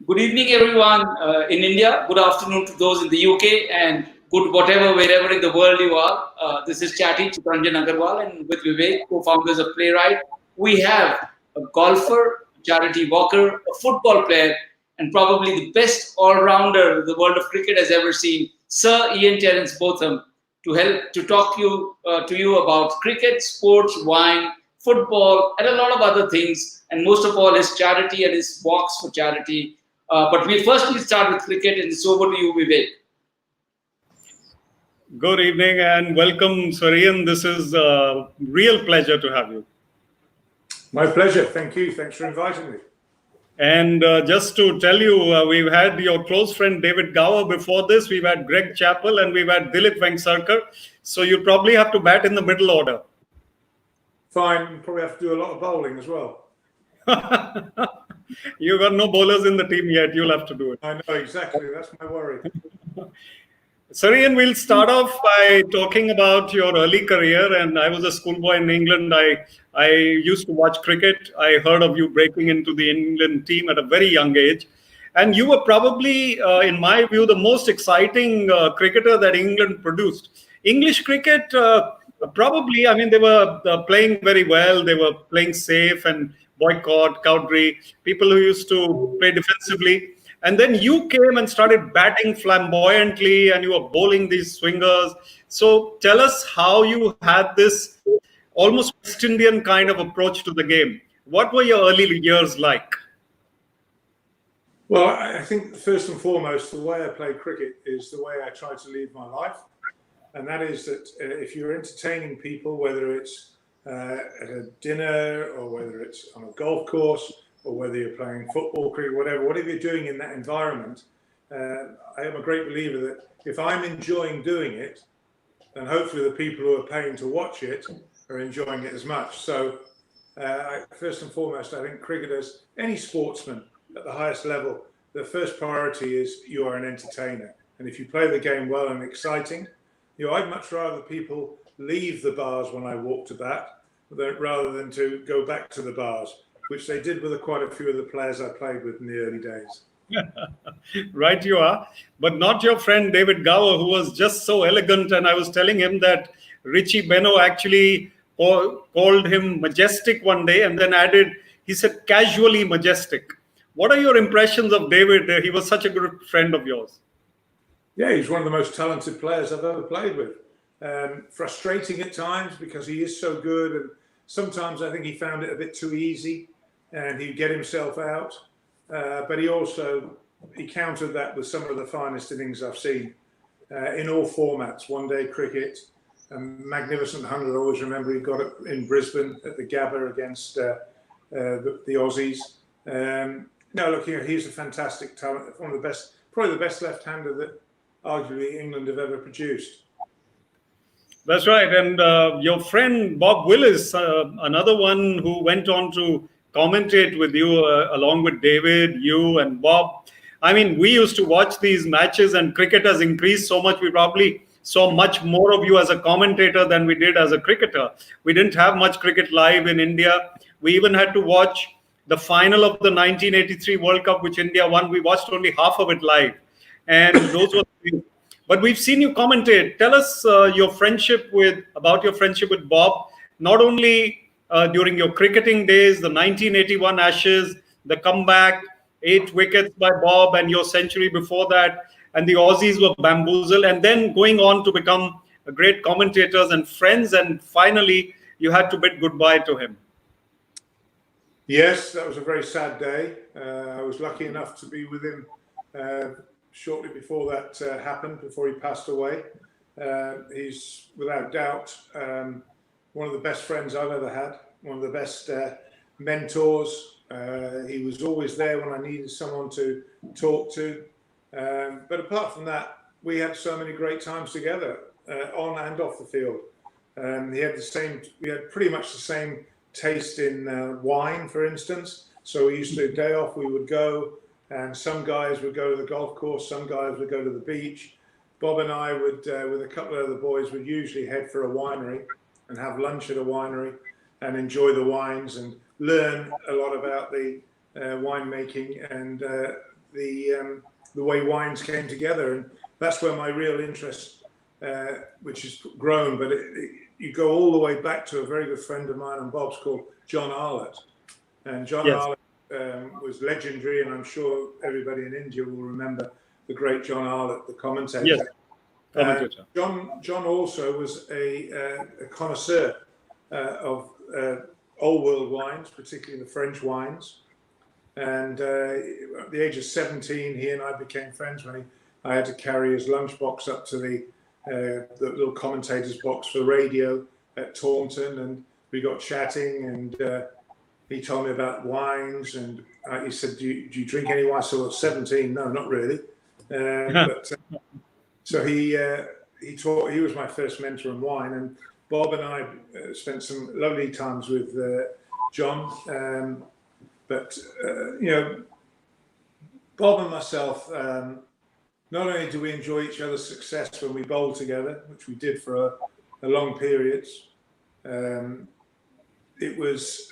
Good evening, everyone in India. Good afternoon to those in the UK, and good whatever, wherever in the world you are. This is Chitranjan Agarwal, and with Vivek, co-founders of Playwrite, we have a golfer, a charity walker, a football player, and probably the best all-rounder the world of cricket has ever seen, Sir Ian Botham, to talk to you about cricket, sports, wine, football, and a lot of other things, and most of all his charity and his walks for charity. But we'll start with cricket, and it's over to you, Vivek. Good evening and welcome, Sarian. This is a real pleasure to have you. My pleasure. Thank you. Thanks for inviting me. And just to tell you, we've had your close friend David Gower before this. We've had Greg Chappell and we've had Dilip Vengsarkar. So you probably have to bat in the middle order. Fine. Probably have to do a lot of bowling as well. You got no bowlers in the team yet. You'll have to do it. I know, exactly. That's my worry. Sarian, we'll start off by talking about your early career. And I was a schoolboy in England. I used to watch cricket. I heard of you breaking into the England team at a very young age. And you were probably, in my view, the most exciting cricketer that England produced. English cricket, probably, I mean, they were playing very well. They were playing safe and Boycott, Cowdrey, people who used to play defensively. And then you came and started batting flamboyantly and you were bowling these swingers. So tell us how you had this almost West Indian kind of approach to the game. What were your early years like? Well, I think first and foremost, the way I play cricket is the way I try to lead my life. And that is that if you're entertaining people, whether it's at a dinner or whether it's on a golf course or whether you're playing football, cricket, whatever you're doing in that environment, I am a great believer that if I'm enjoying doing it, then hopefully the people who are paying to watch it are enjoying it as much. So first and foremost, I think cricketers, any sportsman at the highest level, the first priority is you are an entertainer. And if you play the game well and exciting, I'd much rather people leave the bars when I walk to bat rather than to go back to the bars, which they did with quite a few of the players I played with in the early days. Right, you are. But not your friend David Gower, who was just so elegant. And I was telling him that Richie Benaud actually called him majestic one day and then added, he said, casually majestic. What are your impressions of David? He was such a good friend of yours. Yeah, he's one of the most talented players I've ever played with. Frustrating at times because he is so good, and sometimes I think he found it a bit too easy and he'd get himself out. But he countered that with some of the finest innings I've seen in all formats. One day cricket, a magnificent 100. I always remember he got it in Brisbane at the Gabba against the Aussies. No, look here, he's a fantastic talent, one of the best, probably the best left-hander that arguably England have ever produced. That's right. And your friend Bob Willis, another one who went on to commentate with you along with David, you and Bob. I mean, we used to watch these matches and cricket has increased so much. We probably saw much more of you as a commentator than we did as a cricketer. We didn't have much cricket live in India. We even had to watch the final of the 1983 World Cup, which India won. We watched only half of it live. And those were But we've seen you commentate. Tell us about your friendship with Bob, not only during your cricketing days, the 1981 Ashes, the comeback, 8 wickets by Bob and your century before that, and the Aussies were bamboozled, and then going on to become great commentators and friends, and finally you had to bid goodbye to him. Yes, that was a very sad day. I was lucky enough to be with him shortly before that happened, before he passed away. He's without doubt one of the best friends I've ever had, one of the best mentors. He was always there when I needed someone to talk to. But apart from that, we had so many great times together on and off the field. We had pretty much the same taste in wine, for instance. So we used to, day off, we would go, and some guys would go to the golf course, some guys would go to the beach. Bob and I would, with a couple of other boys, would usually head for a winery and have lunch at a winery and enjoy the wines and learn a lot about the winemaking and the way wines came together, and that's where my real interest, which has grown. But you go all the way back to a very good friend of mine and Bob's called John Arlott, and John Arlott was legendary, and I'm sure everybody in India will remember the great John Arlott, the commentator. Yes, commentator. John also was a connoisseur of old world wines, particularly the French wines. And at the age of 17, he and I became friends when I had to carry his lunchbox up to the little commentator's box for radio at Taunton, and we got chatting, and he told me about wines, and he said, do you drink any wine? So I was 17, no, not really. So he was my first mentor in wine, and Bob and I spent some lovely times with John. But Bob and myself, not only do we enjoy each other's success when we bowled together, which we did for a long periods, it was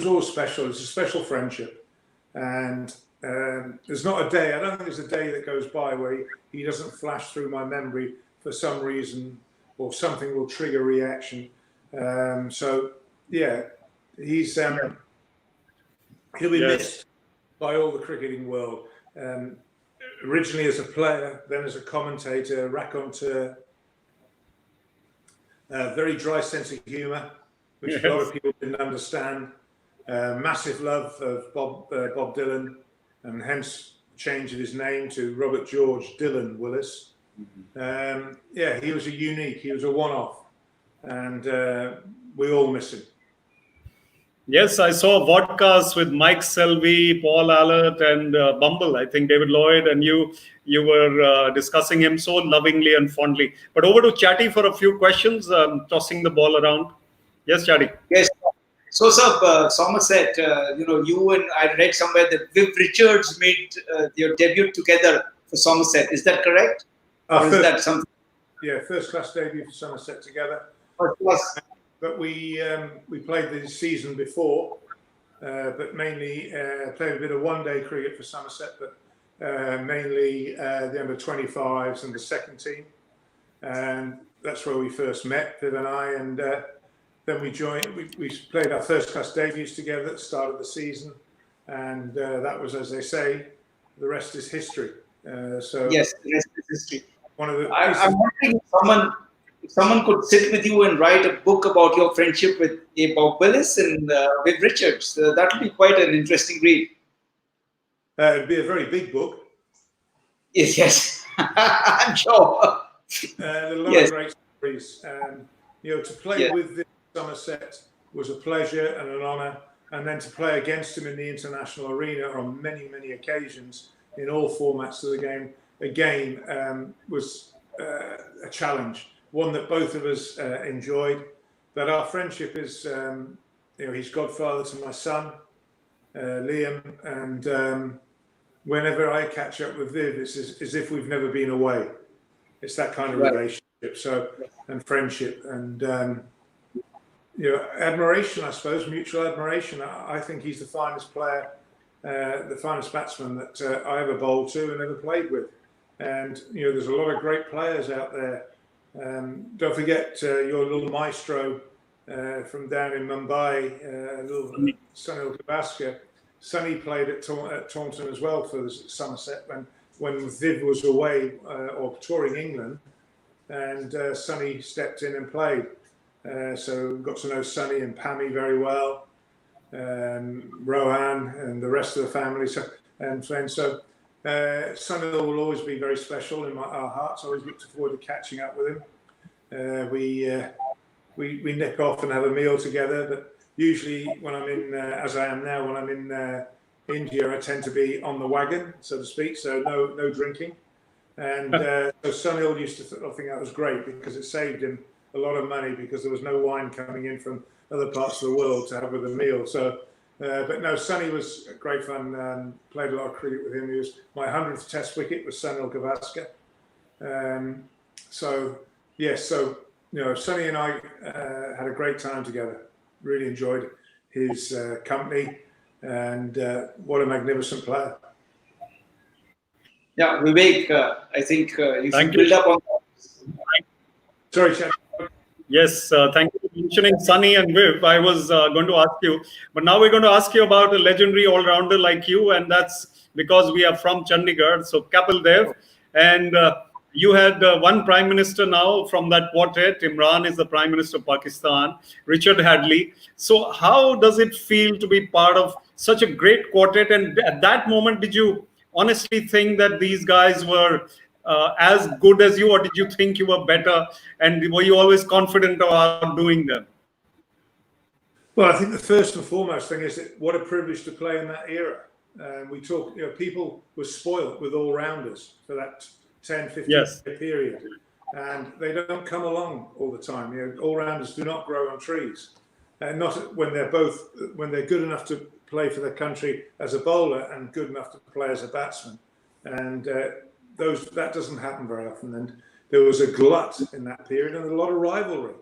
all special. It's a special friendship, and there's not a day. I don't think there's a day that goes by where he doesn't flash through my memory for some reason, or something will trigger reaction. So yeah, he's he'll be missed by all the cricketing world. Originally as a player, then as a commentator, raconteur, very dry sense of humour, which a lot of people didn't understand. Massive love of Bob Dylan, and hence change of his name to Robert George Dylan Willis. He was a unique, he was a one-off, and we all miss him. Yes, I saw vodcasts with Mike Selvey, Paul Allott, and Bumble. I think David Lloyd, and you were discussing him so lovingly and fondly. But over to Chatty for a few questions, tossing the ball around. Yes, Chatty. Yes. So, sir, Somerset, you and I read somewhere that Viv Richards made your debut together for Somerset. Is that correct? Or is that something? Yeah, first class debut for Somerset together. First class. But we played the season before, but mainly played a bit of one-day cricket for Somerset, but mainly the under-25s and the second team. And that's where we first met, Viv and I, and then we joined. We played our first-class debuts together at the start of the season, and that was, as they say, the rest is history. So yes, the rest is history. One of the I'm wondering if someone could sit with you and write a book about your friendship with Bob Willis and Viv Richards. That would be quite an interesting read. It'd be a very big book. Yes, I'm sure. There are a lot of great stories. To play with the Somerset was a pleasure and an honour, and then to play against him in the international arena on many, many occasions in all formats of the game again was a challenge. One that both of us enjoyed, but our friendship is, he's godfather to my son, Liam, and whenever I catch up with Viv, it's as if we've never been away. It's that kind of relationship, and friendship, and admiration, I suppose, mutual admiration. I think he's the finest player, the finest batsman that I ever bowled to and ever played with. And there's a lot of great players out there. Don't forget your little maestro from down in Mumbai, little Sunil Gavaskar. Sonny played at Taunton as well for Somerset when Viv was away or touring England, and Sonny stepped in and played. So got to know Sonny and Pammy very well, Rohan and the rest of the family and friends. So Sunil will always be very special in our hearts. I always look forward to catching up with him. We nick off and have a meal together, but usually when I'm in, as I am now, when I'm in India, I tend to be on the wagon, so to speak, so no drinking. And so Sunil used to think that was great because it saved him a lot of money because there was no wine coming in from other parts of the world to have with a meal. So but no, Sonny was great fun. Played a lot of cricket with him. He was my 100th Test wicket with Sunil Gavaskar. Sonny and I had a great time together. Really enjoyed his company, and what a magnificent player. Yeah, Vivek, I think you should Thank you. build up on. Sorry, Chad. Yes, thank you for mentioning Sunny and Viv. I was going to ask you, but now we're going to ask you about a legendary all-rounder like you, and that's because we are from Chandigarh. So Kapil Dev, and you had one prime minister now from that quartet. Imran is the prime minister of Pakistan. Richard Hadley. So how does it feel to be part of such a great quartet? And at that moment, did you honestly think that these guys were as good as you, or did you think you were better? And were you always confident about doing them? Well, I think the first and foremost thing is that what a privilege to play in that era. We talk, people were spoilt with all-rounders for that 10, 15 Yes. year period. And they don't come along all the time. All-rounders do not grow on trees. And not when they're good enough to play for their country as a bowler and good enough to play as a batsman. And that doesn't happen very often. And there was a glut in that period and a lot of rivalry.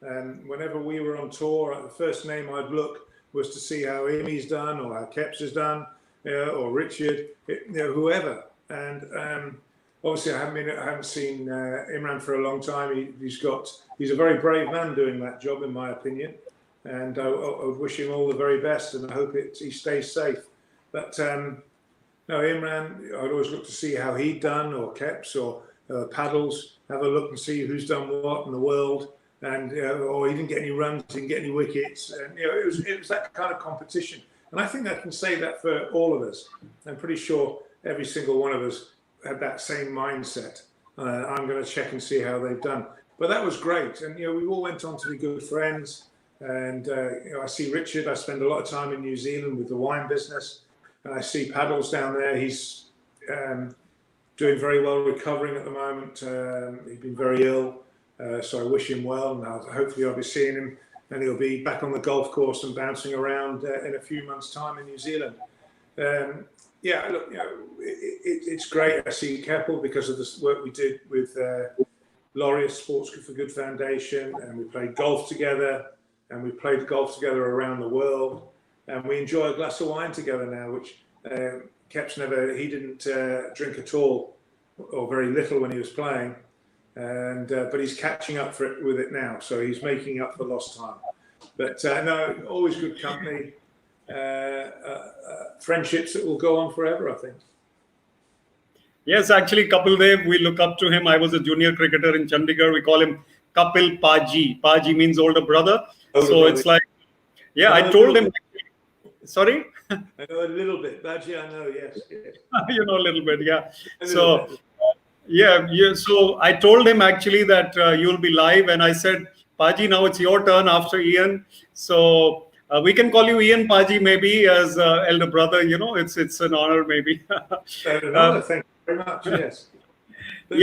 And whenever we were on tour, the first name I'd look was to see how Imi's done or how Keps has done, or Richard, whoever. And obviously, I haven't seen Imran for a long time. He's a very brave man doing that job, in my opinion. And I would wish him all the very best, and I hope he stays safe. But no, Imran, I'd always look to see how he'd done, or Keps, or Paddles. Have a look and see who's done what in the world. And or he didn't get any runs, didn't get any wickets, and it was that kind of competition. And I think I can say that for all of us. I'm pretty sure every single one of us had that same mindset. I'm going to check and see how they've done. But that was great, and we all went on to be good friends. And I see Richard. I spend a lot of time in New Zealand with the wine business, and I see Paddles down there. He's doing very well, recovering at the moment. He's been very ill. So I wish him well, and hopefully I'll be seeing him, and he'll be back on the golf course and bouncing around in a few months' time in New Zealand. Look, it's great. I see Keppel because of the work we did with Laureus Sports for Good Foundation, and we played golf together, and we played golf together around the world, and we enjoy a glass of wine together now, which Keps he didn't drink at all, or very little when he was playing. And but he's catching up with it now, so he's making up for lost time. But no, always good company, friendships that will go on forever, I think. Yes, actually, Kapil Dev, we look up to him. I was a junior cricketer in Chandigarh. We call him Kapil Paji. Paji means older brother. It's like, I told him. Sorry? I know a little bit. Paji, I know, yes. You know a little bit, yeah. So. So I told him actually that you'll be live, and I said, Paji, now it's your turn after Ian. So we can call you Ian Paji maybe as elder brother. It's an honor maybe. Thank you very much. Yes. But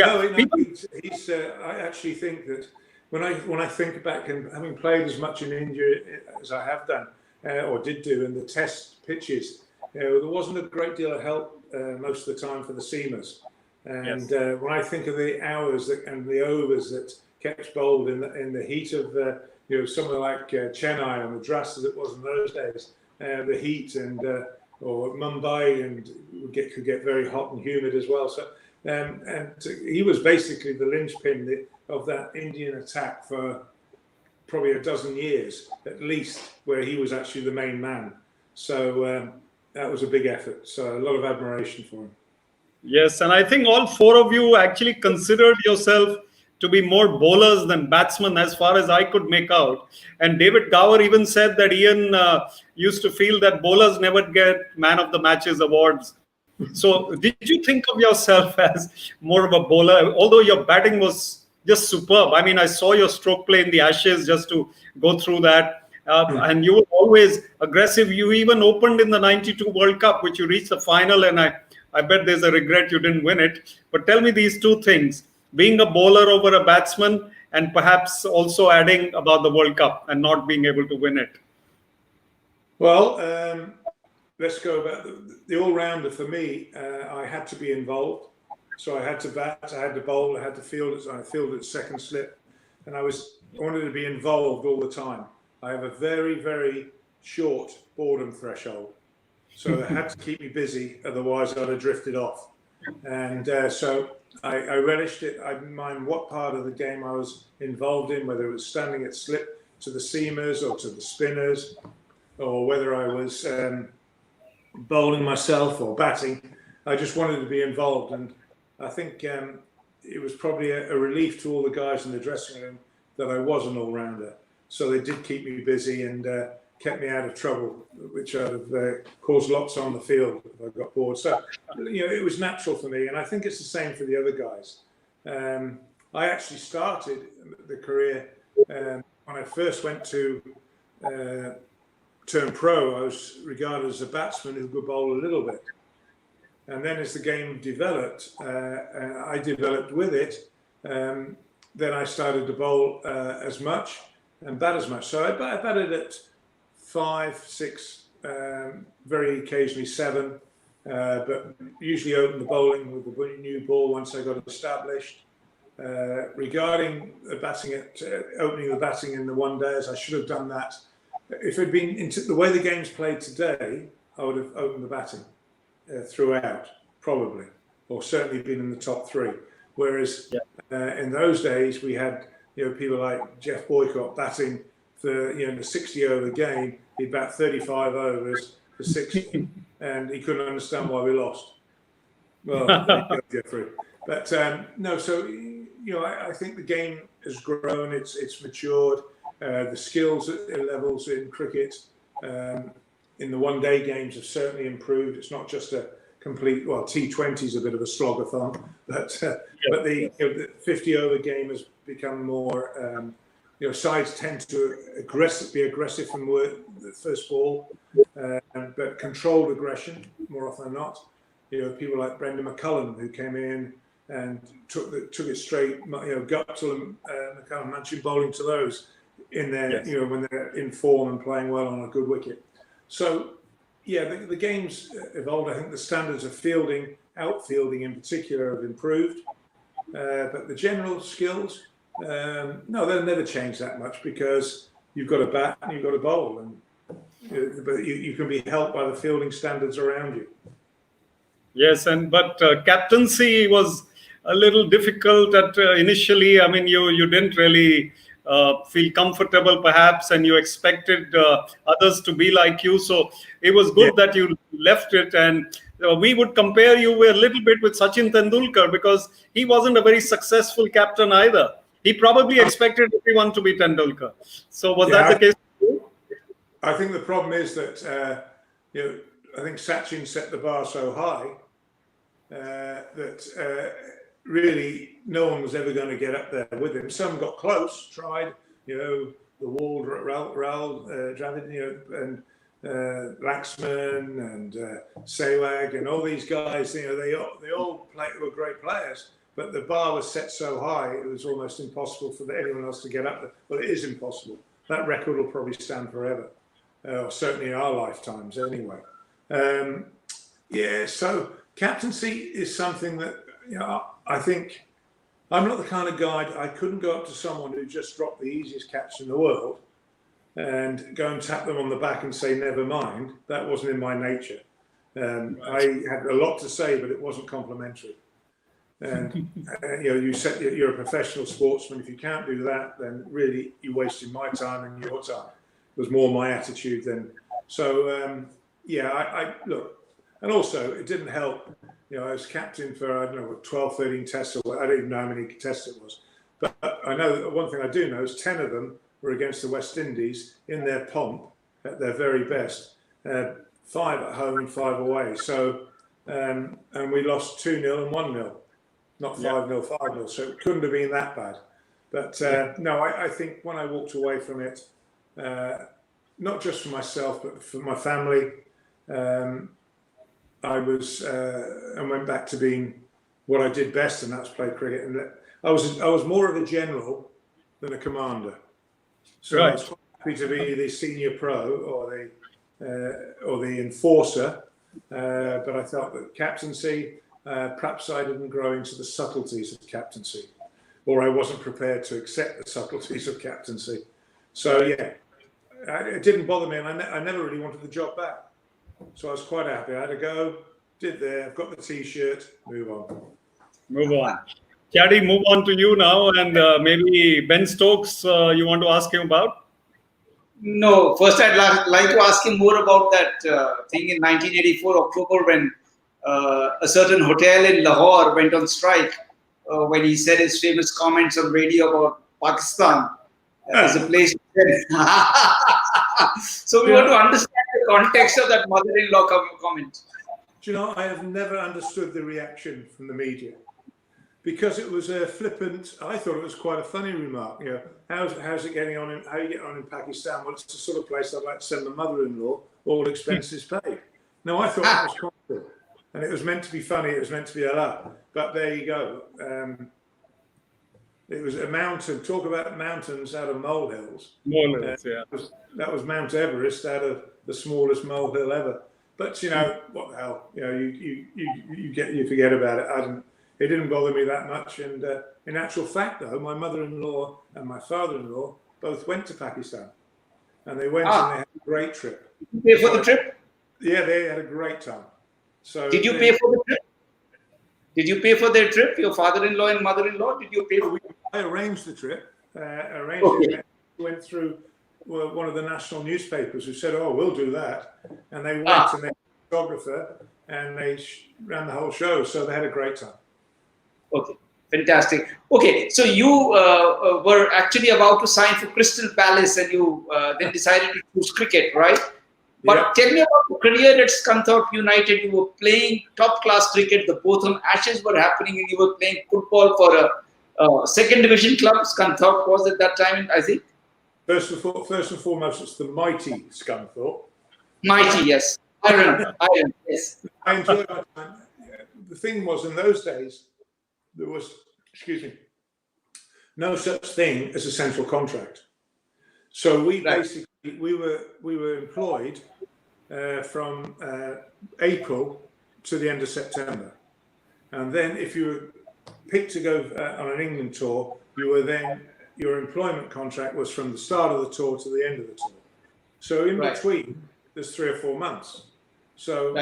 he's. I actually think that when I think back and having played as much in India as I have done or did do in the test pitches, there wasn't a great deal of help most of the time for the seamers. And when I think of the hours and the overs that Keps bowled in the heat of somewhere like Chennai or Madras as it was in those days, the heat and or Mumbai and could get very hot and humid as well. So and he was basically the linchpin of that Indian attack for probably a dozen years at least, where he was actually the main man. So that was a big effort. So a lot of admiration for him. Yes, and I think all four of you actually considered yourself to be more bowlers than batsmen, as far as I could make out. And David Gower even said that Ian used to feel that bowlers never get man of the matches awards. So did you think of yourself as more of a bowler, although your batting was just superb? I mean, I saw your stroke play in the Ashes, just to go through that. And you were always aggressive. You even opened in the 92 World Cup, which you reached the final, and I bet there's a regret you didn't win it. But tell me these two things, being a bowler over a batsman, and perhaps also adding about the World Cup and not being able to win it. Well, let's go about the all-rounder. For me, I had to be involved. So I had to bat, I had to bowl, I had to field it. I fielded second slip. And I wanted to be involved all the time. I have a very, very short boredom threshold. So it had to keep me busy, otherwise I'd have drifted off. And so I relished it. I didn't mind what part of the game I was involved in, whether it was standing at slip to the seamers or to the spinners, or whether I was bowling myself or batting. I just wanted to be involved. And I think it was probably a relief to all the guys in the dressing room that I was an all-rounder. So they did keep me busy and kept me out of trouble, which I'd have caused lots on the field if I got bored. So, it was natural for me, and I think it's the same for the other guys. I actually started the career when I first went to turn pro. I was regarded as a batsman who could bowl a little bit. And then as the game developed, and I developed with it, then I started to bowl as much and bat as much. So I batted at 5, 6, very occasionally 7, but usually opened the bowling with the new ball once I got established. Regarding the batting opening the batting in the one days, I should have done that. If it had been into the way the game's played today, I would have opened the batting throughout, probably, or certainly been in the top 3. Whereas in those days we had people like Jeff Boycott batting for the 60-over game. He'd bat 35 overs for 60, and he couldn't understand why we lost. Well, there you go, Jeffrey. But no, so I think the game has grown. It's matured. The skills levels in cricket in the one-day games have certainly improved. It's not just a complete, T20 is a bit of a slog-a-thon, but the 50-over game has become more, sides tend to be aggressive from the first ball, but controlled aggression more often than not. People like Brendan McCullum, who came in and took it straight, Guptill and McCullum, Manchin bowling to those in their, when they're in form and playing well on a good wicket. So, the game's evolved. I think the standards of outfielding in particular, have improved. But the general skills, no, they'll never change that much because you've got to bat and you've got to bowl, but you can be helped by the fielding standards around you. Yes, but captaincy was a little difficult initially. I mean, you didn't really feel comfortable perhaps, and you expected others to be like you. So it was good that you left it. And we would compare you a little bit with Sachin Tendulkar, because he wasn't a very successful captain either. He probably expected everyone to be Tendulkar. So was that the case for you? I think the problem is that, I think Sachin set the bar so high that really no one was ever going to get up there with him. Some got close, tried, the Wall, Raul, Dravid, and Laxman and Sehwag and all these guys. They all were great players, but the bar was set so high it was almost impossible for anyone else to get up there. Well, it is impossible. That record will probably stand forever, or certainly in our lifetimes anyway. So captaincy is something that I think I'm not the kind of guy. I couldn't go up to someone who just dropped the easiest catch in the world and go and tap them on the back and say, never mind. That wasn't in my nature. I had a lot to say, but it wasn't complimentary. And you're a professional sportsman. If you can't do that, then really you're wasting my time and your time. It was more my attitude then. So I look, and also it didn't help. I was captain for 12, 13 tests, or I don't even know how many tests it was. But I know one thing I do know is 10 of them were against the West Indies in their pomp at their very best. 5 at home and 5 away. So and we lost 2-0 and 1-0. Not 5-0, 5-0, so it couldn't have been that bad. But no, I think when I walked away from it, not just for myself, but for my family, I went back to being what I did best, and that's play cricket. And I was more of a general than a commander. So I was quite happy to be the senior pro or the enforcer, but I felt that captaincy. Perhaps I didn't grow into the subtleties of captaincy, or I wasn't prepared to accept the subtleties of captaincy. So it didn't bother me, and I never really wanted the job back. So I was quite happy. I had to go. did there. I've got the T-shirt. Move on. Move on. Chatty, move on to you now, and maybe Ben Stokes, you want to ask him about? No, first I'd like to ask him more about that thing in 1984 October when a certain hotel in Lahore went on strike when he said his famous comments on radio about Pakistan as a place. So we want to understand the context of that mother-in-law comment. Do you know, I have never understood the reaction from the media because it was a flippant. I thought it was quite a funny remark. You know, how's it getting on? How you get on in Pakistan? Well, it's the sort of place I'd like to send my mother-in-law, all expenses paid. No, I thought that was quite cool. And it was meant to be funny. It was meant to be a laugh. But there you go. It was a mountain. Talk about mountains out of molehills. Molehills, yeah. That was Mount Everest out of the smallest molehill ever. But you know what the hell? You know, you forget about it. It didn't bother me that much. And in actual fact, though, my mother-in-law and my father-in-law both went to Pakistan, and they went and they had a great trip. Did you pay for the trip? Yeah, they had a great time. So did you pay for the trip? Did you pay for their trip? Your father-in-law and mother-in-law? Did you pay for? I arranged the trip. Okay. It. Went through one of the national newspapers who said, "Oh, we'll do that," and they went and they had a photographer and they ran the whole show. So they had a great time. Okay, fantastic. Okay, so you were actually about to sign for Crystal Palace, and you then decided to choose cricket, right? But tell me about your career at Scunthorpe United. You were playing top-class cricket. The Botham Ashes were happening, and you were playing football for a second division club. Scunthorpe was at that time, I think. First and foremost, it's the mighty Scunthorpe. Mighty, yes. Iron, yes. I enjoyed my time. The thing was, in those days, there was, no such thing as a central contract. So we basically we were employed from April to the end of September, and then if you were picked to go on an England tour, your employment contract was from the start of the tour to the end of the tour. So in between, there's 3 or 4 months. So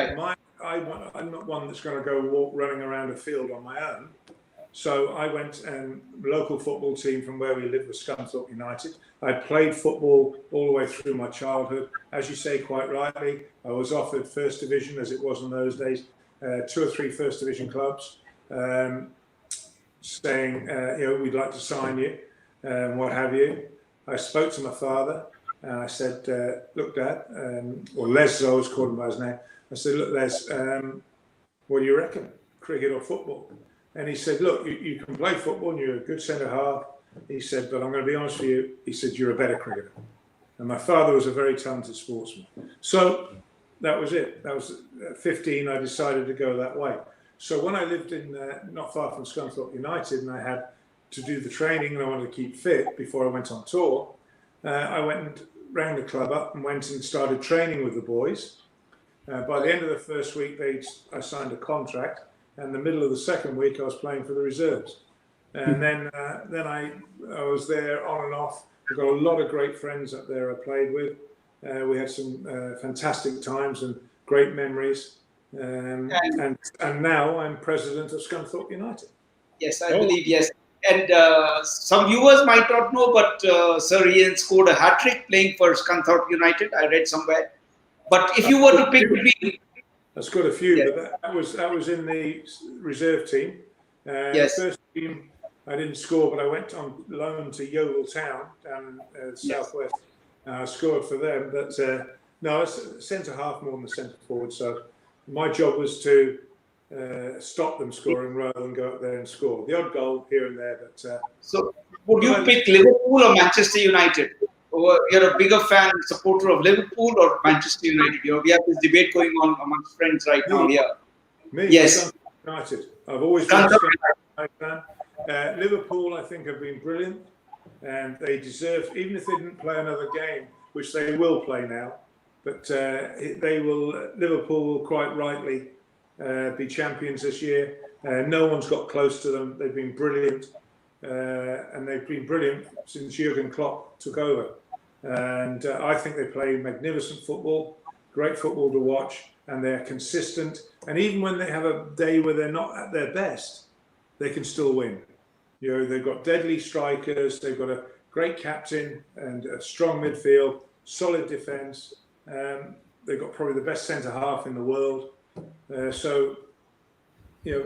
I'm not one that's going to go running around a field on my own. So I went and local football team from where we lived was Scunthorpe United. I played football all the way through my childhood. As you say quite rightly, I was offered first division as it was in those days, 2 or 3 first division clubs, saying, we'd like to sign you, what have you. I spoke to my father and I said, look, Dad, or Les, as I always called him by his name. I said, look, Les, what do you reckon, cricket or football? And he said, look, you can play football and you're a good centre-half. He said, but I'm going to be honest with you. He said, you're a better cricketer. And my father was a very talented sportsman. So that was it. That was at 15, I decided to go that way. So when I lived in not far from Scunthorpe United and I had to do the training and I wanted to keep fit before I went on tour, I went and rang the club up and went and started training with the boys. By the end of the first week, I signed a contract. And the middle of the second week, I was playing for the reserves. And then I was there on and off. I've got a lot of great friends up there I played with. We had some fantastic times and great memories. And now I'm president of Scunthorpe United. Yes, I believe, yes. And some viewers might not know, but Sir Ian scored a hat-trick playing for Scunthorpe United. I read somewhere. But if you were to pick between... I scored a few, but that was in the reserve team. First team, I didn't score, but I went on loan to Yeovil Town down in the southwest. I scored for them, but no, it's centre half more than the centre forward. So my job was to stop them scoring rather than go up there and score. The odd goal here and there, but. So, would you pick Liverpool or Manchester United? Or you're a bigger fan, supporter of Liverpool or Manchester United? We have this debate going on amongst friends right now here. Me, yes. United. I've always been a United fan. Liverpool, I think, have been brilliant, and they deserve, even if they didn't play another game, which they will play now, but Liverpool will quite rightly be champions this year. No one's got close to them. They've been brilliant, and they've been brilliant since Jurgen Klopp took over. And I think they play magnificent football, great football to watch. and they're consistent. And even when they have a day where they're not at their best, they can still win. You know, they've got deadly strikers, they've got a great captain and a strong midfield, solid defence. They've got probably the best centre half in the world. So, you know,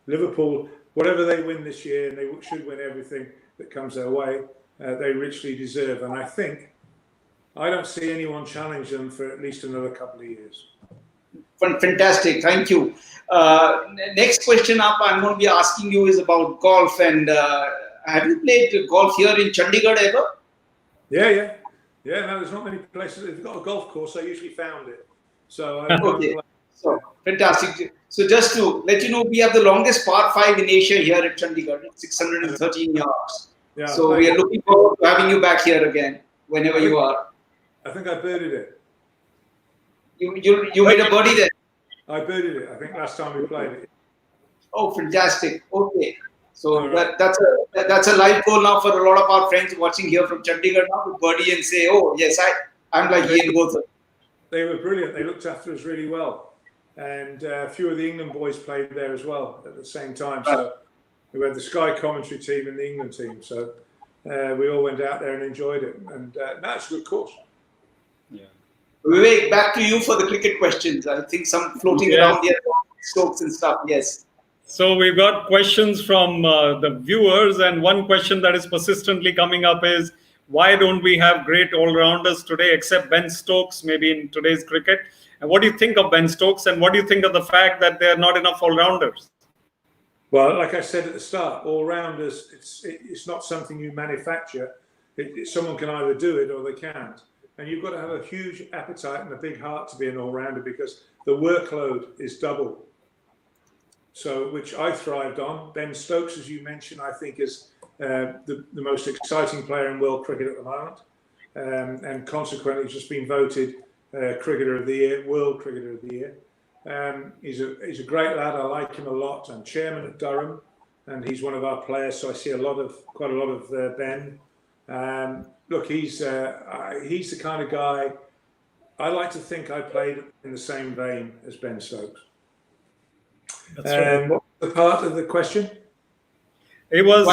Liverpool, whatever they win this year, and they should win everything that comes their way, they richly deserve. And I don't see anyone challenge them for at least another couple of years. Fantastic, thank you. Next question up I'm going to be asking you is about golf. And have you played golf here in Chandigarh ever? Yeah. No, there's not many places. If you've got a golf course, I usually found it. So okay. So fantastic. So just to let you know, we have the longest par 5 in Asia here at Chandigarh, 613 yards. Yeah, so we are looking forward to having you back here again whenever you are. I think I birdied it. You made a birdie there? I birdied it. I think last time we played it. Oh, fantastic. Okay. So that's a live goal now for a lot of our friends watching here from Chandigarh now to birdie and say, oh, yes, I'm like Ian Botham. They were brilliant. They looked after us really well. And a few of the England boys played there as well at the same time. So we had the Sky commentary team and the England team. So we all went out there and enjoyed it. And that's a good course. Yeah. Vivek, back to you for the cricket questions. I think some floating around here, Stokes and stuff. Yes. So we've got questions from the viewers, and one question that is persistently coming up is, why don't we have great all-rounders today except Ben Stokes, maybe in today's cricket? And what do you think of Ben Stokes, and what do you think of the fact that there are not enough all-rounders? Well, like I said at the start, all-rounders, it's not something you manufacture. Someone can either do it or they can't. And you've got to have a huge appetite and a big heart to be an all-rounder, because the workload is double. So, which I thrived on. Ben Stokes, as you mentioned, I think is the most exciting player in world cricket at the moment, and consequently just been voted Cricketer of the Year, World Cricketer of the Year. He's a great lad. I like him a lot. I'm chairman at Durham, and he's one of our players, so I see quite a lot of Ben. Look, he's the kind of guy. I like to think I played in the same vein as Ben Stokes. What was the part of the question? It was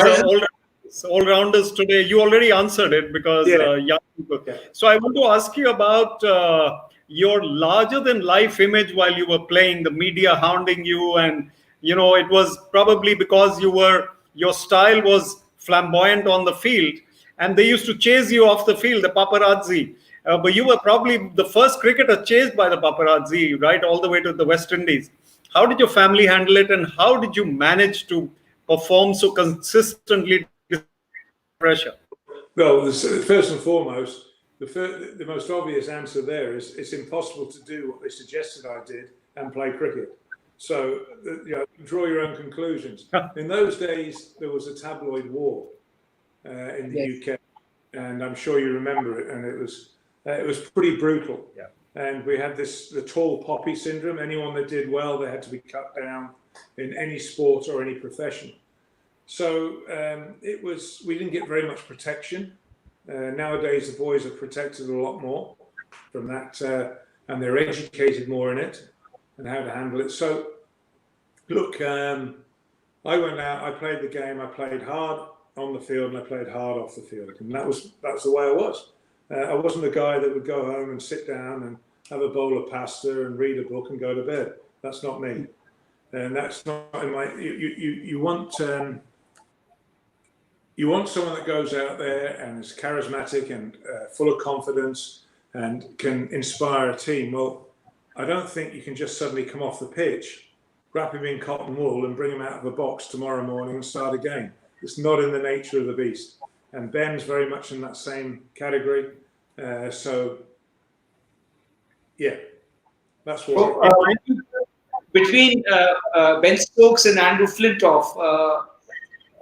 all-rounders today. You already answered it because young people. Okay. So I want to ask you about your larger-than-life image while you were playing, the media hounding you, and it was probably because your style was flamboyant on the field, and they used to chase you off the field, the paparazzi. But you were probably the first cricketer chased by the paparazzi, right, all the way to the West Indies. How did your family handle it, and how did you manage to perform so consistently under pressure? Well, first and foremost, the most obvious answer there is it's impossible to do what they suggested I did and play cricket. So, draw your own conclusions. In those days, there was a tabloid war in the UK, and I'm sure you remember it, and it was pretty brutal. Yeah. And we had the tall poppy syndrome. Anyone that did well, they had to be cut down in any sport or any profession. So we didn't get very much protection. Nowadays, the boys are protected a lot more from that, and they're educated more in it and how to handle it. So, look, I went out, I played the game, I played hard on the field and I played hard off the field. And that's the way I was. I wasn't the guy that would go home and sit down and have a bowl of pasta and read a book and go to bed. That's not me. And that's not in my. You want someone that goes out there and is charismatic and full of confidence and can inspire a team. Well, I don't think you can just suddenly come off the pitch, wrap him in cotton wool and bring him out of a box tomorrow morning and start a game. It's not in the nature of the beast. And Ben's very much in that same category. So, yeah, that's what. Between Ben Stokes and Andrew Flintoff,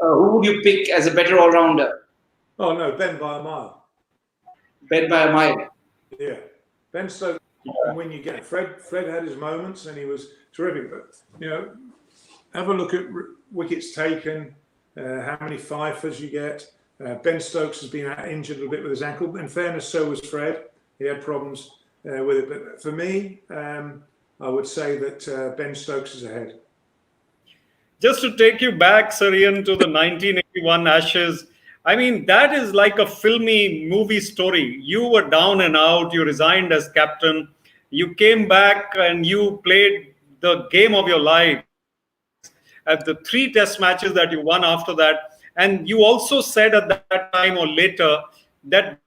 who would you pick as a better all-rounder? Oh no, Ben by a mile. Ben by a mile. Yeah, Ben Stokes. When you get Fred had his moments and he was terrific. But have a look at wickets taken, how many fifers you get. Ben Stokes has been injured a little bit with his ankle. In fairness, so was Fred. He had problems with it. But for me, I would say that Ben Stokes is ahead. Just to take you back, Sir Ian, to the 1981 Ashes, I mean, that is like a filmy movie story. You were down and out, you resigned as captain, you came back and you played the game of your life at the 3 test matches that you won after that. And you also said at that time or later that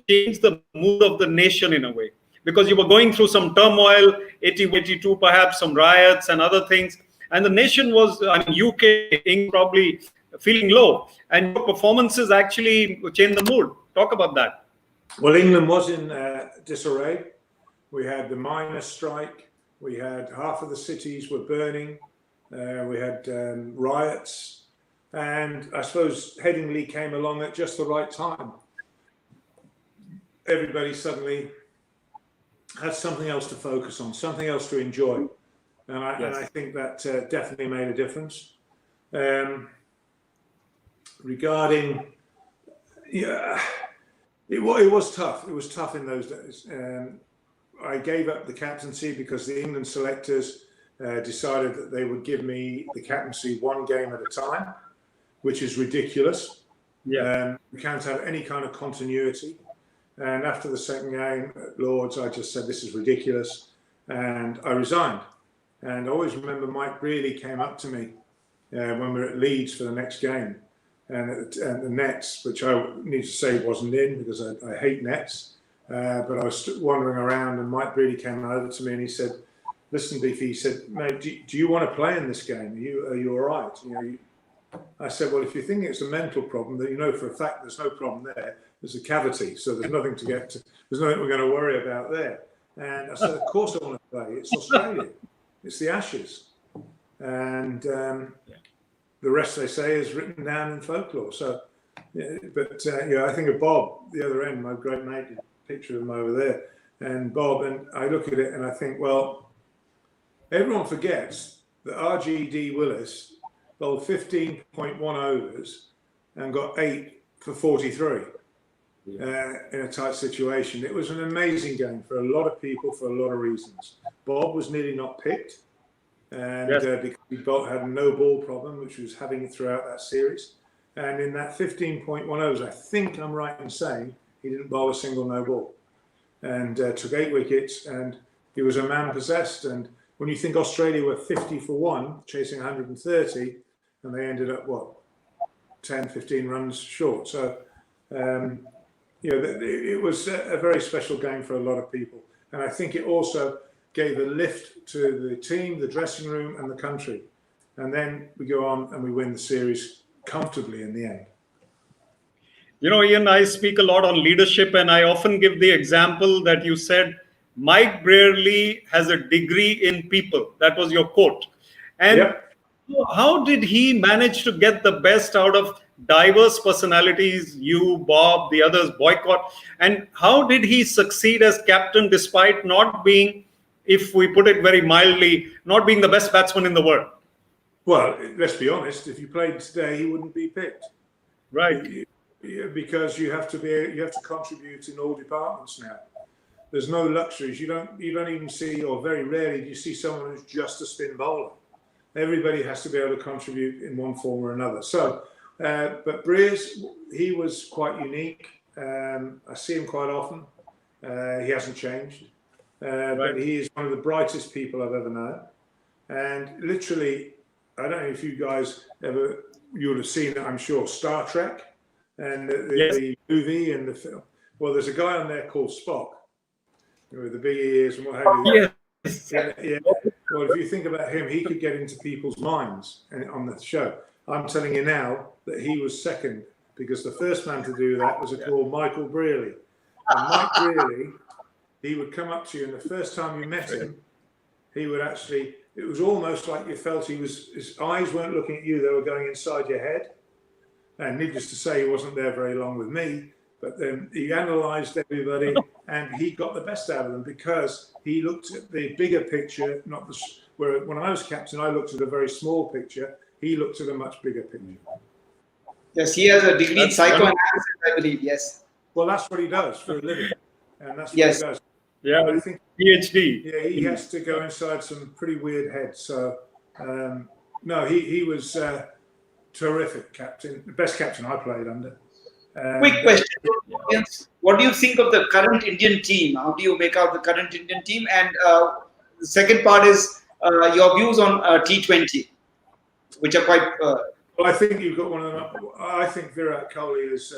changed the mood of the nation in a way, because you were going through some turmoil, 82 perhaps, some riots and other things. And the nation was, I mean, UK, probably feeling low. And your performances actually changed the mood. Talk about that. Well, England was in disarray. We had the miners' strike. We had half of the cities were burning. We had riots. And I suppose Headingley came along at just the right time. Everybody suddenly had something else to focus on, something else to enjoy. And I think that definitely made a difference. Regarding, it was tough. It was tough in those days. I gave up the captaincy because the England selectors decided that they would give me the captaincy 1 game at a time, which is ridiculous. Yeah. We can't have any kind of continuity. And after the second game at Lords, I just said, this is ridiculous. And I resigned. And I always remember Mike Brearley came up to me when we were at Leeds for the next game. And the nets, which I need to say wasn't in because I hate nets. But I was wandering around and Mike Brearley came over to me and he said, listen, Beefy, he said, mate, do you want to play in this game? Are you all right? I said, well, if you think it's a mental problem, then you know for a fact there's no problem there. There's a cavity, so there's nothing to get to. There's nothing we're going to worry about there. And I said, of course I want to play. It's Australia. It's the Ashes. And the rest, they say, is written down in folklore. So, I think of Bob, the other end, my great mate, picture of him over there. And Bob, and I look at it and I think, well, everyone forgets that RGD Willis bowled 15.1 overs and got 8 for 43 in a tight situation. It was an amazing game for a lot of people for a lot of reasons. Bob was nearly not picked, and because he had a no ball problem, which he was having throughout that series. And in that 15.1 overs, I think I'm right in saying he didn't bowl a single no ball, and took 8 wickets, and he was a man possessed. And when you think Australia were 50 for 1, chasing 130, and they ended up, 10, 15 runs short. So, it was a very special game for a lot of people. And I think it also gave a lift to the team, the dressing room, and the country. And then we go on and we win the series comfortably in the end. You know, Ian, I speak a lot on leadership, and I often give the example that you said, Mike Brearley has a degree in people. That was your quote. And how did he manage to get the best out of diverse personalities, you, Bob, the others, Boycott? And how did he succeed as captain despite not being, if we put it very mildly, not being the best batsman in the world? Well, let's be honest, if you played today, he wouldn't be picked. Right. Because you have to contribute in all departments now. There's no luxuries. You don't even see, or very rarely do you see someone who's just a spin bowler. Everybody has to be able to contribute in one form or another. So, but Breers, he was quite unique. I see him quite often. He hasn't changed. But he is one of the brightest people I've ever known. And literally, I don't know if you guys you would have seen it, I'm sure, Star Trek and the movie and the film. Well, there's a guy on there called Spock with the big ears and what have you. Yeah. Well, if you think about him, he could get into people's minds on the show. I'm telling you now that he was second, because the first man to do that was called Michael Brearley. And Mike Brearley, he would come up to you, and the first time you met him, he would actually, it was almost like you felt his eyes weren't looking at you, they were going inside your head. And needless to say, he wasn't there very long with me, but then he analysed everybody and he got the best out of them because he looked at the bigger picture, where when I was captain, I looked at a very small picture. He looked at a much bigger picture. Yes, he has a degree in psychoanalysis, I believe, yes. Well, that's what he does for a living. And that's what he does. Yeah, I think PhD. yeah, he has to go inside some pretty weird heads. So no, he was terrific captain, the best captain I played under. Quick question to the audience. What do you think of the current Indian team? How do you make out the current Indian team? And the second part is your views on T20, which are quite. Well, I think you've got one of them. I think Virat Kohli is.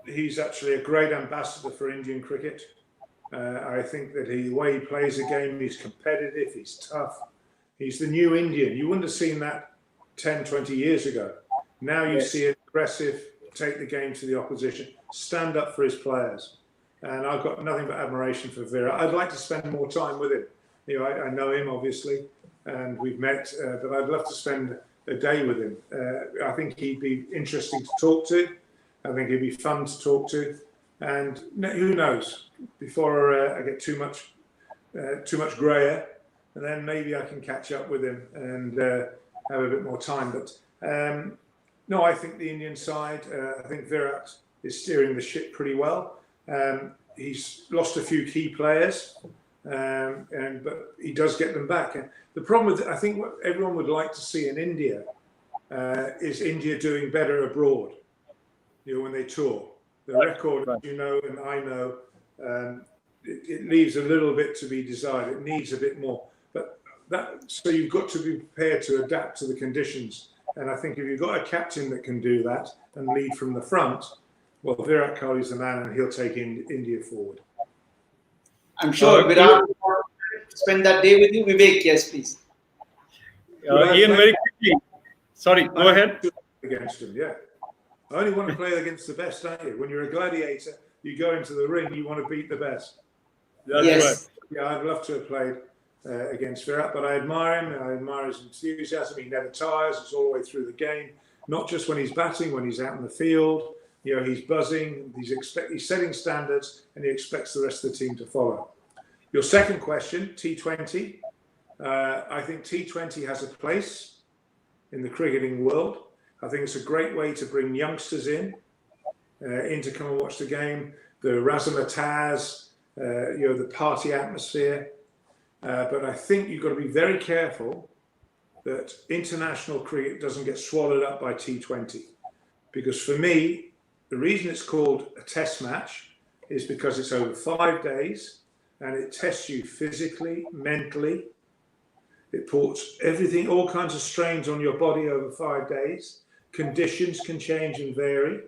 He's actually a great ambassador for Indian cricket. I think that the way he plays the game, he's competitive, he's tough. He's the new Indian. You wouldn't have seen that 10, 20 years ago. Now you see it aggressive, take the game to the opposition, stand up for his players. And I've got nothing but admiration for Virat. I'd like to spend more time with him. You know, I know him, obviously, and we've met, but I'd love to spend a day with him. I think he'd be interesting to talk to. I think he'd be fun to talk to. And who knows, before I get too much grayer, and then maybe I can catch up with him and have a bit more time. But no, I think the Indian side, I think Virat is steering the ship pretty well. He's lost a few key players, but he does get them back. And the problem with, I think what everyone would like to see in India is India doing better abroad, you know, when they tour. The record, you know, and I know, it leaves a little bit to be desired. It needs a bit more. But so you've got to be prepared to adapt to the conditions. And I think if you've got a captain that can do that and lead from the front, well, Virat Kohli's the man, and he'll take India forward. I'm sure Virat will spend that day with you. Vivek, yes, please. Ian, very quickly. Sorry, go ahead. Against him, yeah. I only want to play against the best, don't you? When you're a gladiator, you go into the ring, you want to beat the best. That's Yes. right. Yeah, I'd love to have played against Virat, but I admire him. I admire his enthusiasm. He never tires. It's all the way through the game. Not just when he's batting, when he's out in the field. You know, he's buzzing. He's setting standards, and he expects the rest of the team to follow. Your second question, T20. I think T20 has a place in the cricketing world. I think it's a great way to bring youngsters in to come and watch the game. The razzmatazz, you know, the party atmosphere. But I think you've got to be very careful that international cricket doesn't get swallowed up by T20. Because for me, the reason it's called a test match is because it's over 5 days and it tests you physically, mentally. It puts everything, all kinds of strains on your body over 5 days. Conditions can change and vary.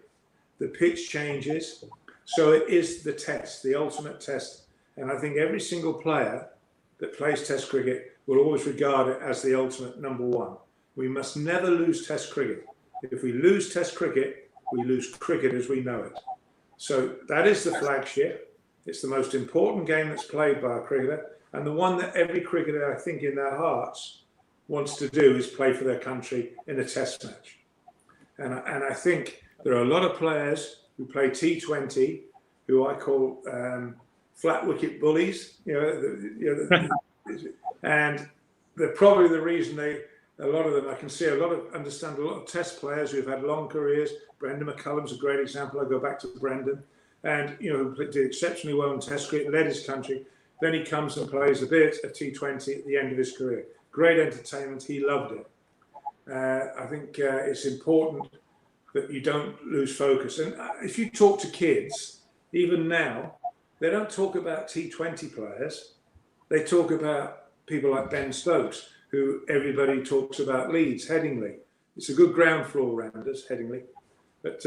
The pitch changes. So it is the test, the ultimate test. And I think every single player that plays Test cricket will always regard it as the ultimate number one. We must never lose Test cricket. If we lose Test cricket, we lose cricket as we know it. So that is the flagship. It's the most important game that's played by a cricketer, and the one that every cricketer, I think, in their hearts wants to do is play for their country in a Test match. And I think there are a lot of players who play T20 who I call flat wicket bullies, and they're probably the reason a lot of them, I can understand a lot of Test players who've had long careers. Brendan McCullum's a great example. I go back to Brendan, and who did exceptionally well in Test cricket, led his country. Then he comes and plays a bit of T20 at the end of his career. Great entertainment. He loved it. I think it's important that you don't lose focus. And if you talk to kids, even now, they don't talk about T20 players. They talk about people like Ben Stokes, who everybody talks about Leeds, Headingley. It's a good ground floor round us, Headingley. But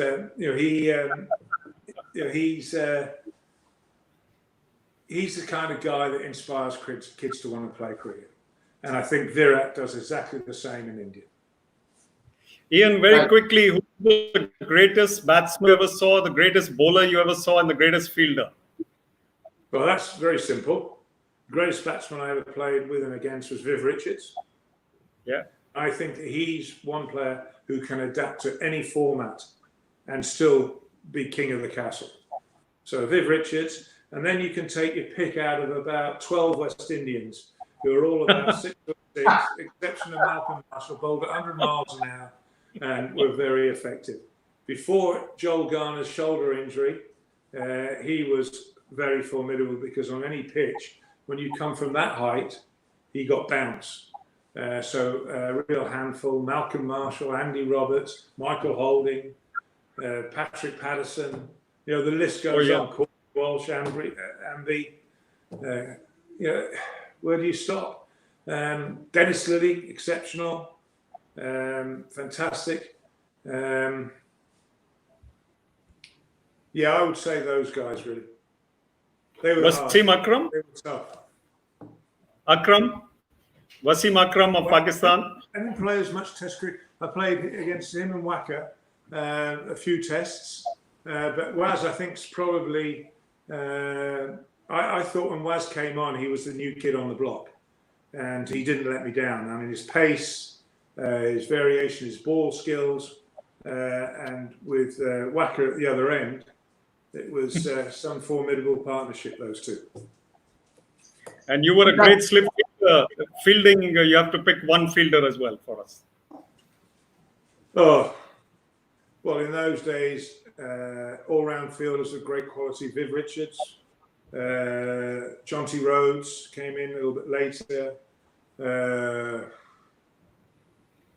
he's the kind of guy that inspires kids to want to play cricket. And I think Virat does exactly the same in India. Ian, very quickly, who's the greatest batsman you ever saw, the greatest bowler you ever saw, and the greatest fielder? Well, that's very simple. The greatest batsman I ever played with and against was Viv Richards. Yeah. I think that he's one player who can adapt to any format and still be king of the castle. So Viv Richards, and then you can take your pick out of about 12 West Indians who are all about 6'6", exception of Malcolm Marshall, bowled at 100 miles an hour and were very effective. Before Joel Garner's shoulder injury, he was very formidable because on any pitch, when you come from that height, he got bounce. So a real handful. Malcolm Marshall, Andy Roberts, Michael Holding, Patrick Patterson. The list goes on. Corey Walsh, Amby. Where do you stop? Dennis Lilly, exceptional, fantastic. I would say those guys really. They were Wasim Akram? They were tough. Wasim Akram of Pakistan. I didn't play as much Test cricket. I played against him and Wacker a few tests, but Waz, I think, is probably. I thought when Waz came on, he was the new kid on the block, and he didn't let me down. I mean, his pace, his variation, his ball skills, and with Wacker at the other end, it was some formidable partnership, those two. And you were a great slip fielder. Fielding, you have to pick one fielder as well for us. Oh, well, in those days, all-round fielders of great quality. Viv Richards, Jonty Rhodes came in a little bit later.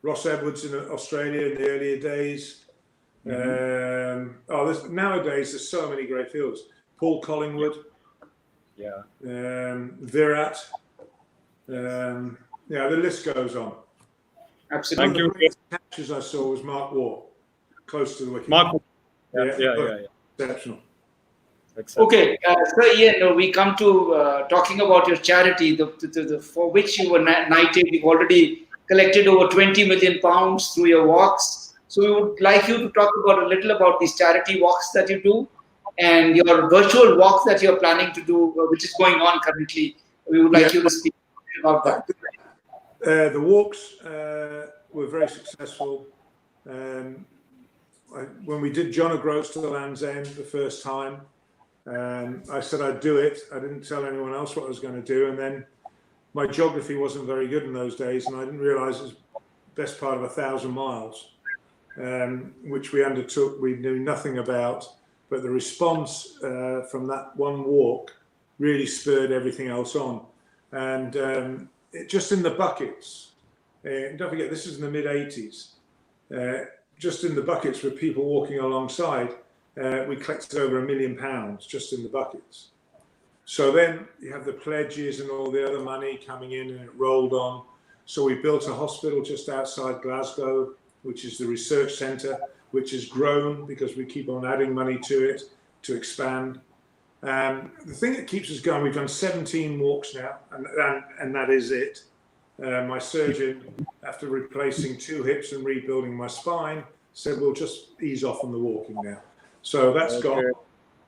Ross Edwards in Australia in the earlier days. Nowadays, there's so many great fielders. Paul Collingwood. Yeah. Virat. The list goes on. Absolutely. One of the greatest catches I saw was Mark Waugh, close to the wicket. Mark. Yeah. Exceptional. Okay, so Ian, we come to talking about your charity, for which you were knighted. You've already collected over 20 million pounds through your walks. So we would like you to talk about a little about these charity walks that you do and your virtual walks that you're planning to do, which is going on currently. We would like you to speak about that. The walks were very successful. When we did John O'Groats to the Land's End the first time, I said I'd do it. I didn't tell anyone else what I was going to do. And then my geography wasn't very good in those days, and I didn't realise it was the best part of 1,000 miles, which we undertook. We knew nothing about, but the response from that one walk really spurred everything else on. And just in the buckets, don't forget, this is in the mid-80s, just in the buckets with people walking alongside, we collected over £1 million just in the buckets. So then you have the pledges and all the other money coming in, and it rolled on. So we built a hospital just outside Glasgow, which is the research centre, which has grown because we keep on adding money to it to expand. The thing that keeps us going, we've done 17 walks now, and that is it. My surgeon, after replacing 2 hips and rebuilding my spine, said we'll just ease off on the walking now. So that's gone.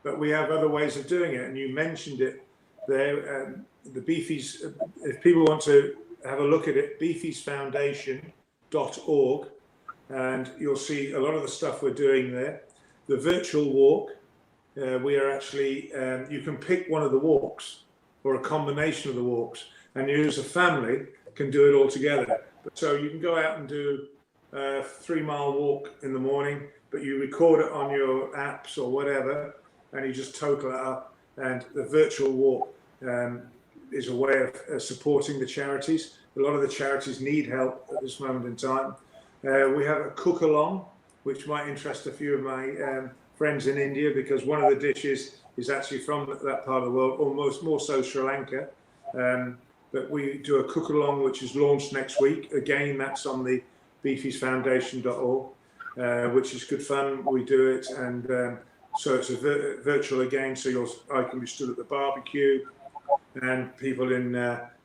But we have other ways of doing it, and you mentioned it there. The Beefies, if people want to have a look at it, beefiesfoundation.org, and you'll see a lot of the stuff we're doing there. The virtual walk, we are actually, you can pick one of the walks or a combination of the walks, and you as a family can do it all together. So you can go out and do a 3-mile walk in the morning, but you record it on your apps or whatever, and you just total it up. And the virtual walk is a way of supporting the charities. A lot of the charities need help at this moment in time. We have a cook along, which might interest a few of my friends in India, because one of the dishes is actually from that part of the world, almost more so Sri Lanka. But we do a cook along, which is launched next week. Again, that's on the beefiesfoundation.org, which is good fun. We do it, and so it's a virtual again. So I can be stood at the barbecue, and people in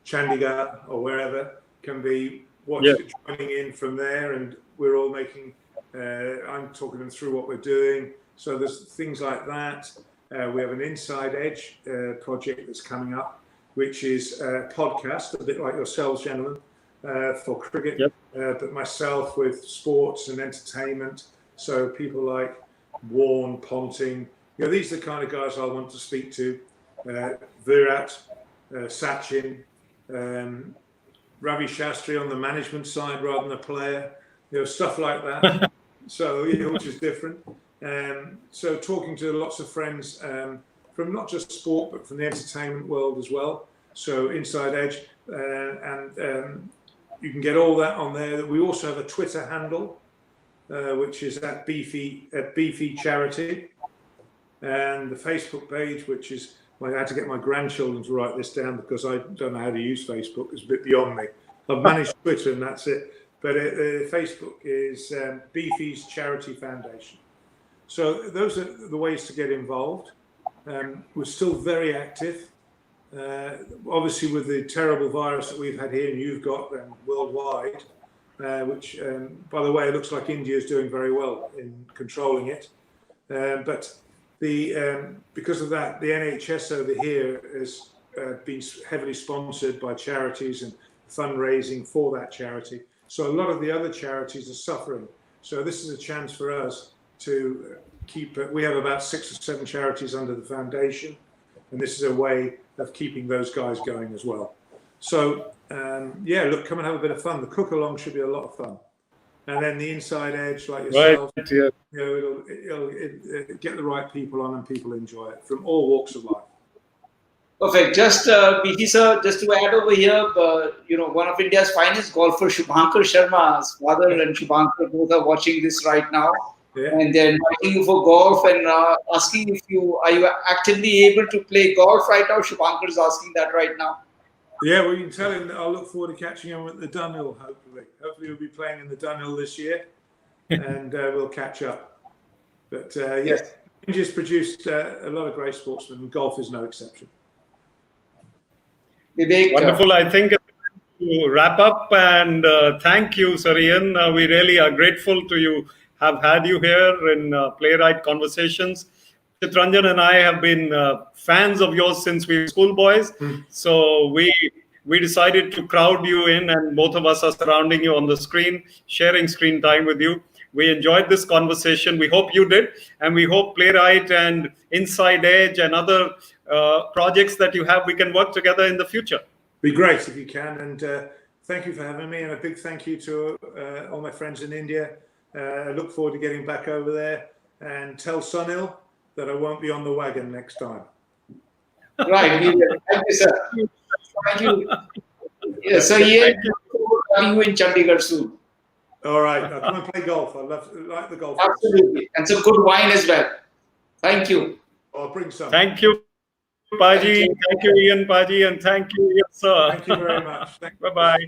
Chandigarh or wherever can be watching it, joining in from there, and we're all making. I'm talking them through what we're doing. So there's things like that. We have an Inside Edge project that's coming up, which is a podcast, a bit like yourselves, gentlemen, for cricket, but myself with sports and entertainment. So people like Warren, Ponting, these are the kind of guys I want to speak to. Virat, Sachin, Ravi Shastri on the management side rather than a player, stuff like that. So, which is different. So talking to lots of friends from not just sport, but from the entertainment world as well. So Inside Edge, and you can get all that on there. We also have a Twitter handle, which is at Beefy Charity, and the Facebook page, which is, well, I had to get my grandchildren to write this down because I don't know how to use Facebook. It's a bit beyond me. I've managed Twitter and that's it. But Facebook is Beefy's Charity Foundation. So those are the ways to get involved. We're still very active. Obviously, with the terrible virus that we've had here and you've got worldwide, which, by the way, it looks like India is doing very well in controlling it. But because of that, the NHS over here has been heavily sponsored by charities and fundraising for that charity. So a lot of the other charities are suffering. So this is a chance for us to keep, we have about 6 or 7 charities under the foundation, and this is a way of keeping those guys going as well. So yeah, look, come and have a bit of fun. The cook along should be a lot of fun. And then the Inside Edge, like yourself, right, yeah. You know, it'll get the right people on and people enjoy it from all walks of life. Perfect. Just, BT sir, just to add over here, you know, one of India's finest golfers, Shubhankar Sharma's father and Shubhankar both are watching this right now. Yeah. And they're inviting you for golf and asking if are you actively able to play golf right now? Shubhankar is asking that right now. Yeah, well, you can tell him that I'll look forward to catching him at the Dunhill, hopefully. Hopefully we'll be playing in the Dunhill this year, and we'll catch up. But yes, India's produced a lot of great sportsmen, and golf is no exception. Vivek, Wonderful. I think to wrap up, and thank you, Sir Ian. We really are grateful to you, have had you here in Playwrite Conversations. Chitranjan and I have been fans of yours since we were schoolboys. So we decided to crowd you in, and both of us are surrounding you on the screen, sharing screen time with you. We enjoyed this conversation. We hope you did. And we hope Playwright and Inside Edge and other projects that you have, we can work together in the future. Be great if you can. And thank you for having me. And a big thank you to all my friends in India. I look forward to getting back over there, and tell Sunil that I won't be on the wagon next time. right. Thank you, sir. Thank you. Yeah, so Ian, having you in Chandigarh soon. All right. I'll come and play golf. I like the golf. Absolutely. And some good wine as well. Thank you. I'll bring some. Thank you, Paji. Thank you, Ian Paji, and thank you, yes, sir. Thank you very much. Bye-bye.